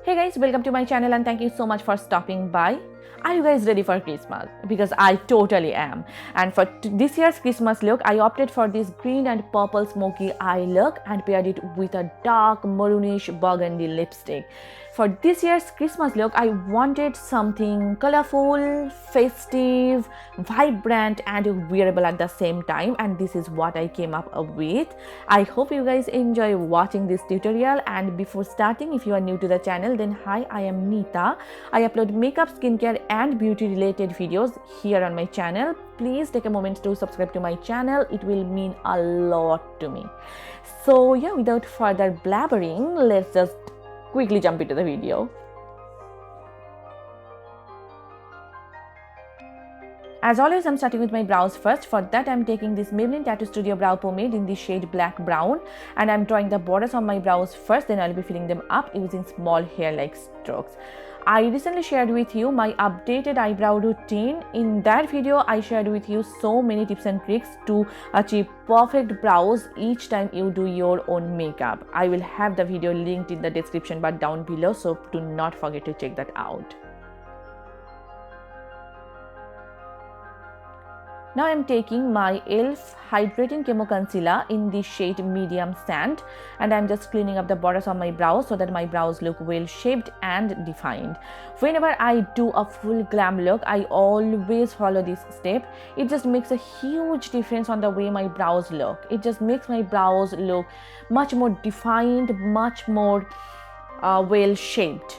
Hey guys, welcome to my channel and thank you so much for stopping by. Are you guys ready for Christmas? Because I totally am. And for this year's Christmas look, I opted for this green and purple smoky eye look and paired it with a dark maroonish burgundy lipstick. For this year's Christmas look, I wanted something colorful, festive, vibrant and wearable at the same time, and this is what I came up with. I hope you guys enjoy watching this tutorial, and before starting, if you are new to the channel, then hi, I am Neeta. I upload makeup, skincare and beauty related videos here on my channel. Please take a moment to subscribe to my channel. It will mean a lot to me. So yeah, without further blabbering, let's just quickly jump into the video. As always, I'm starting with my brows first. For that, I'm taking this Maybelline Tattoo Studio Brow Pomade in the shade Black Brown, and I'm drawing the borders on my brows first, then I'll be filling them up using small hair-like strokes. I recently shared with you my updated eyebrow routine. In that video, I shared with you so many tips and tricks to achieve perfect brows each time you do your own makeup. I will have the video linked in the description bar down below, so do not forget to check that out. Now I'm taking my e.l.f. Hydrating Chemo Concealer in the shade Medium Sand, and I'm just cleaning up the borders on my brows so that my brows look well shaped and defined. Whenever I do a full glam look, I always follow this step. It just makes a huge difference on the way my brows look. It just makes my brows look much more defined, much more well shaped.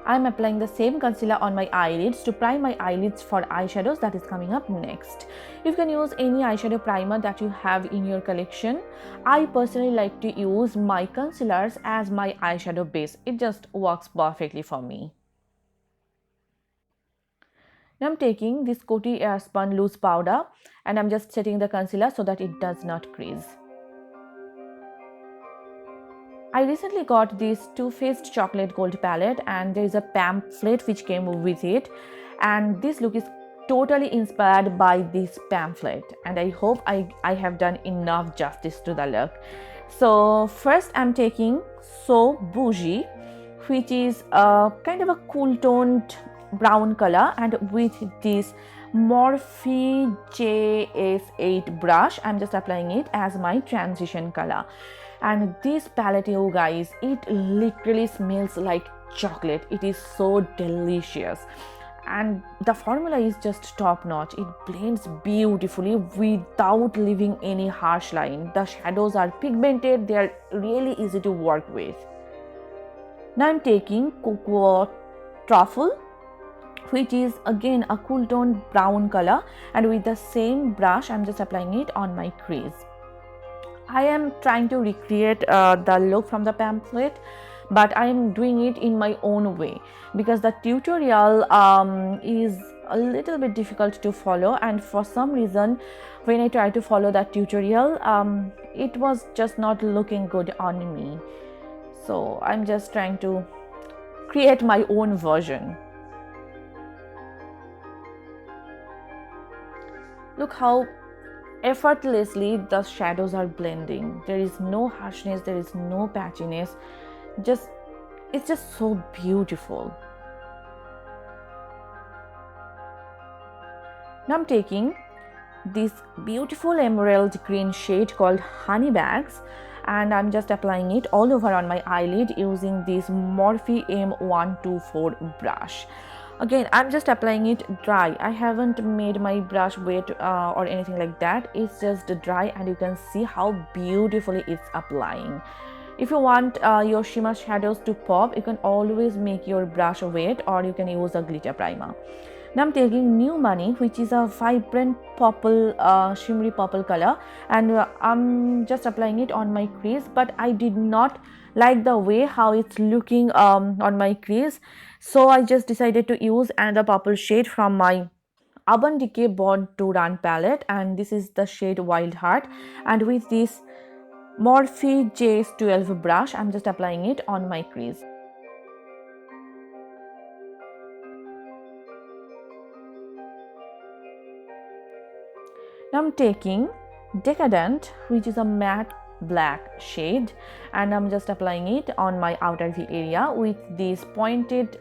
I'm applying the same concealer on my eyelids to prime my eyelids for eyeshadows that is coming up next. You can use any eyeshadow primer that you have in your collection. I personally like to use my concealers as my eyeshadow base. It just works perfectly for me. Now I'm taking this Coty Airspun loose powder and I'm just setting the concealer so that it does not crease. I recently got this Too Faced Chocolate Gold palette, and there is a pamphlet which came with it, and this look is totally inspired by this pamphlet, and I hope I have done enough justice to the look. So first I'm taking So Bougie, which is a kind of a cool toned brown color, and with this Morphe JS8 brush I'm just applying it as my transition color. And this palette, you guys, it literally smells like chocolate. It is so delicious, and the formula is just top notch. It blends beautifully without leaving any harsh line. The shadows are pigmented, they are really easy to work with. Now I'm taking Cocoa Truffle, which is again a cool toned brown color, and with the same brush I'm just applying it on my crease. I am trying to recreate the look from the pamphlet, but I am doing it in my own way because the tutorial is a little bit difficult to follow, and for some reason when I tried to follow that tutorial it was just not looking good on me. So I'm just trying to create my own version. Look how effortlessly the shadows are blending. There is no harshness, there is no patchiness. It's just so beautiful. Now I'm taking this beautiful emerald green shade called Honey Bags, and I'm just applying it all over on my eyelid using this Morphe M124 brush. Again, I'm just applying it dry. I haven't made my brush wet or anything like that. It's just dry, and you can see how beautifully it's applying. If you want your shimmer shadows to pop, you can always make your brush wet, or you can use a glitter primer. Now I'm taking New Money, which is a vibrant purple, shimmery purple color, and I'm just applying it on my crease, but I did not like the way how it's looking on my crease, so I just decided to use another purple shade from my Urban Decay Born to Run palette, and this is the shade Wild Heart, and with this Morphe JS12 brush I'm just applying it on my crease. Now I'm taking Decadent, which is a matte black shade, and I'm just applying it on my outer V area with this pointed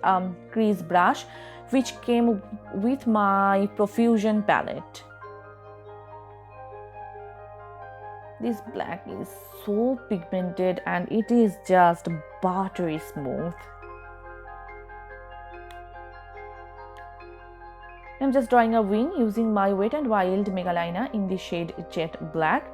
crease brush which came with my Profusion palette. This black is so pigmented and it is just buttery smooth. I'm just drawing a wing using my Wet n Wild Mega Liner in the shade Jet Black.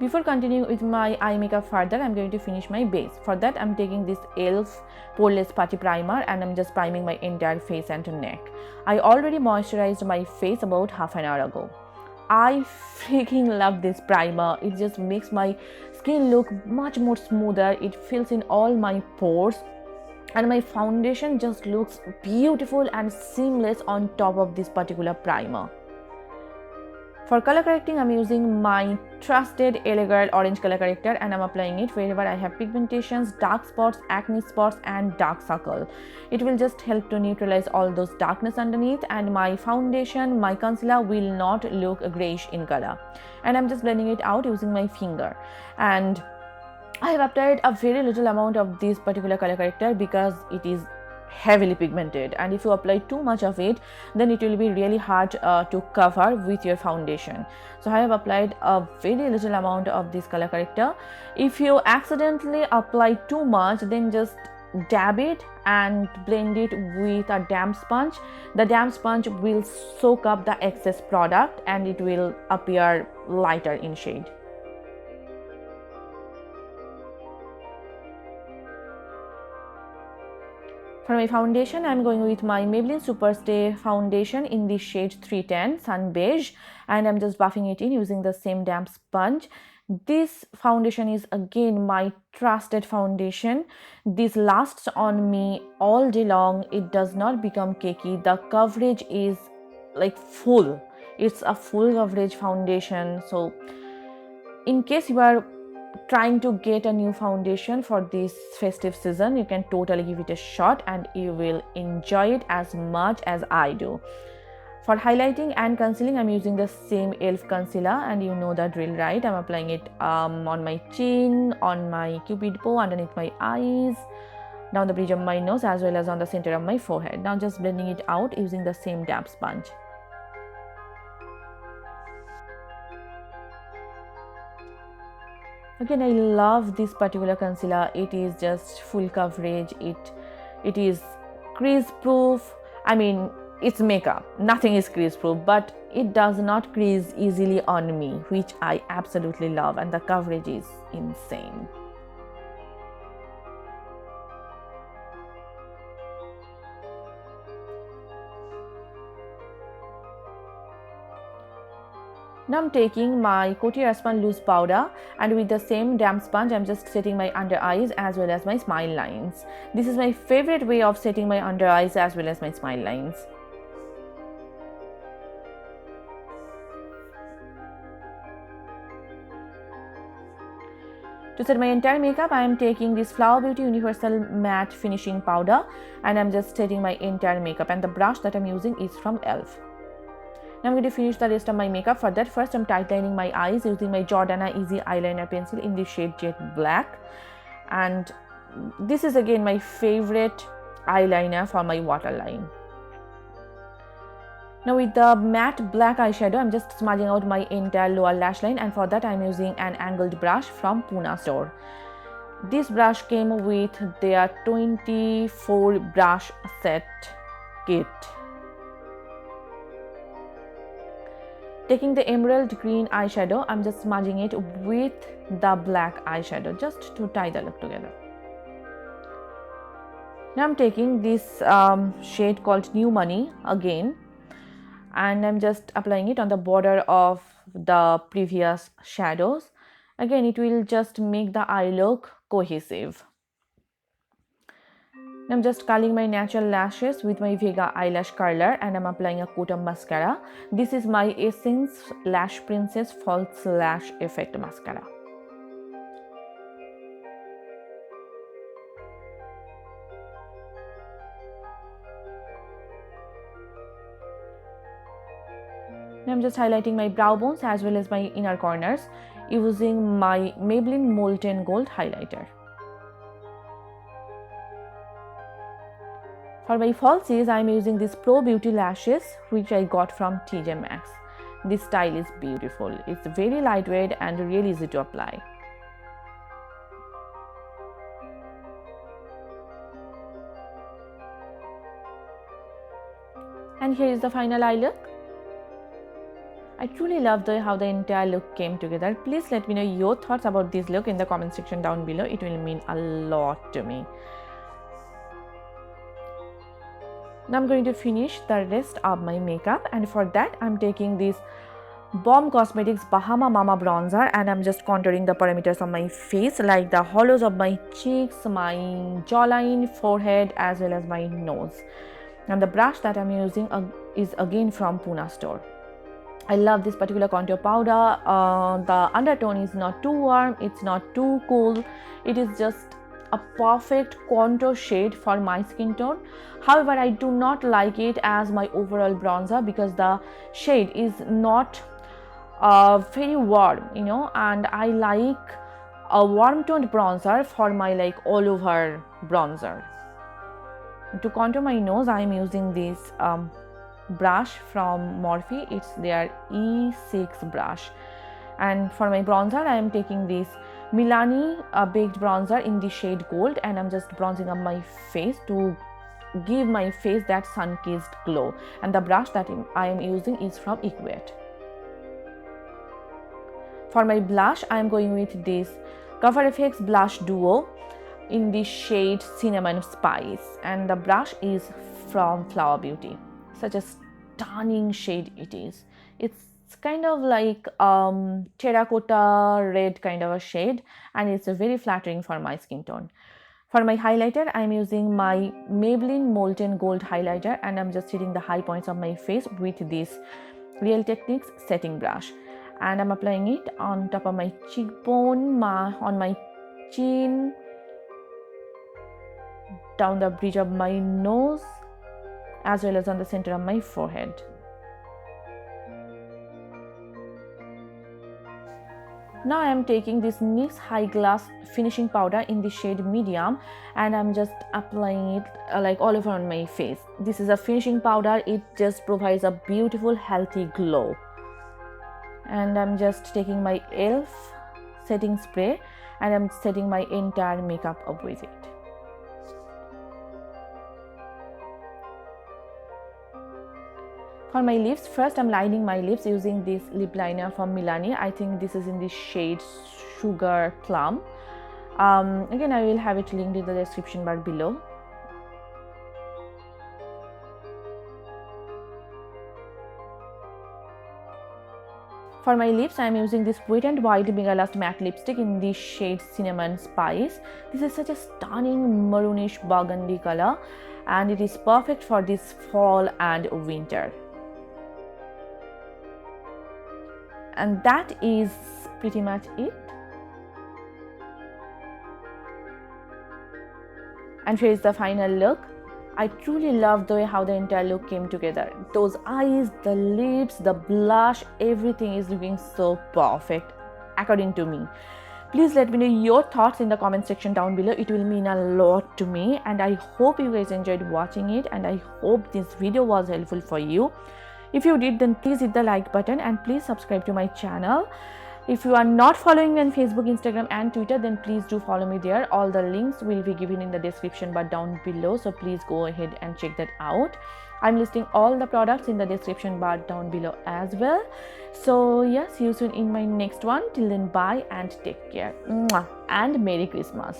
Before continuing with my eye makeup further, I'm going to finish my base. For that, I'm taking this e.l.f. Poreless Putty Primer and I'm just priming my entire face and neck. I already moisturized my face about half an hour ago. I freaking love this primer. It just makes my skin look much more smoother. It fills in all my pores and my foundation just looks beautiful and seamless on top of this particular primer. For color correcting, I'm using my trusted LA Girl orange color corrector and I'm applying it wherever I have pigmentations, dark spots, acne spots and dark circle. It will just help to neutralize all those darkness underneath, and my foundation, my concealer will not look grayish in color. And I'm just blending it out using my finger. And I have applied a very little amount of this particular color corrector because it is heavily pigmented, and if you apply too much of it, then it will be really hard to cover with your foundation. So I have applied a very little amount of this color corrector. If you accidentally apply too much, then just dab it and blend it with a damp sponge. The damp sponge will soak up the excess product and it will appear lighter in shade. For my foundation, I'm going with my Maybelline Superstay foundation in the shade 310 Sun Beige, and I'm just buffing it in using the same damp sponge. This foundation is again my trusted foundation. This lasts on me all day long. It does not become cakey. The coverage is like full. It's a full coverage foundation. So in case you are trying to get a new foundation for this festive season, you can totally give it a shot and you will enjoy it as much as I do. For highlighting and concealing, I'm using the same e.l.f. concealer, and you know the drill, right? I'm applying it on my chin, on my cupid bow, underneath my eyes, down the bridge of my nose, as well as on the center of my forehead. Now just blending it out using the same damp sponge. Again, I love this particular concealer. It is just full coverage. It is crease proof. I mean, it's makeup. Nothing is crease proof, but it does not crease easily on me, which I absolutely love, and the coverage is insane. Now I'm taking my Coty Raspberry loose powder, and with the same damp sponge I'm just setting my under eyes as well as my smile lines. This is my favorite way of setting my under eyes as well as my smile lines. To set my entire makeup, I am taking this Flower Beauty Universal Matte Finishing Powder, and I'm just setting my entire makeup, and the brush that I'm using is from e.l.f. Now I'm going to finish the rest of my makeup. For that, first I'm tightening my eyes using my Jordana Easy Eyeliner Pencil in the shade Jet Black. And this is again my favorite eyeliner for my waterline. Now with the matte black eyeshadow, I'm just smudging out my entire lower lash line, and for that I'm using an angled brush from Puna store. This brush came with their 24 brush set kit. Taking the emerald green eyeshadow, I'm just smudging it with the black eyeshadow just to tie the look together. Now I'm taking this shade called New Money again, and I'm just applying it on the border of the previous shadows. Again, it will just make the eye look cohesive. I'm just curling my natural lashes with my Vega eyelash curler, and I'm applying a coat of mascara. This is my Essence Lash Princess False Lash Effect Mascara. Now I'm just highlighting my brow bones as well as my inner corners using my Maybelline Molten Gold highlighter. For my falsies, I am using this Pro Beauty lashes which I got from TJ Maxx. This style is beautiful. It's very lightweight and really easy to apply. And here is the final eye look. I truly love how the entire look came together. Please let me know your thoughts about this look in the comment section down below. It will mean a lot to me. Now I'm going to finish the rest of my makeup, and for that I'm taking this Bomb Cosmetics Bahama Mama bronzer and I'm just contouring the perimeters of my face, like the hollows of my cheeks, my jawline, forehead as well as my nose. And the brush that I'm using is again from Pune store. I love this particular contour powder. The undertone is not too warm, it's not too cool. It is just a perfect contour shade for my skin tone. However, I do not like it as my overall bronzer because the shade is not very warm, and I like a warm toned bronzer for my all over bronzer. To contour my nose, I am using this brush from Morphe. It's their E6 brush. And for my bronzer, I am taking this Milani baked bronzer in the shade gold, and I'm just bronzing up my face to give my face that sun-kissed glow. And the brush that I am using is from Equate. For my blush, I am going with this Cover FX Blush Duo in the shade Cinnamon Spice, and the brush is from Flower Beauty. Such a stunning shade it is. It's kind of like terracotta red kind of a shade, and it's very flattering for my skin tone. For my highlighter, I'm using my Maybelline Molten Gold highlighter, and I'm just hitting the high points of my face with this Real Techniques setting brush, and I'm applying it on top of my cheekbone, on my chin, down the bridge of my nose, as well as on the center of my forehead. Now I am taking this NYX High Glass finishing powder in the shade medium, and I'm just applying it all over on my face. This is a finishing powder. It just provides a beautiful healthy glow. And I'm just taking my e.l.f. setting spray and I'm setting my entire makeup up with it. For my lips, first I'm lining my lips using this lip liner from Milani. I think this is in the shade Sugar Plum. Again, I will have it linked in the description bar below. For my lips, I am using this Wet n Wild Mega Last Matte Lipstick in the shade Cinnamon Spice. This is such a stunning maroonish burgundy color, and it is perfect for this fall and winter. And that is pretty much it. And here is the final look. I truly love the way how the entire look came together. Those eyes, the lips, the blush, everything is looking so perfect according to me. Please let me know your thoughts in the comment section down below. It will mean a lot to me, and I hope you guys enjoyed watching it, and I hope this video was helpful for you. If you did, then please hit the like button and please subscribe to my channel. If you are not following me on Facebook, Instagram and Twitter, then please do follow me there. All the links will be given in the description bar down below, so please go ahead and check that out. I'm listing all the products in the description bar down below as well. So yeah, see you soon in my next one. Till then, bye and take care. Mwah. And Merry Christmas.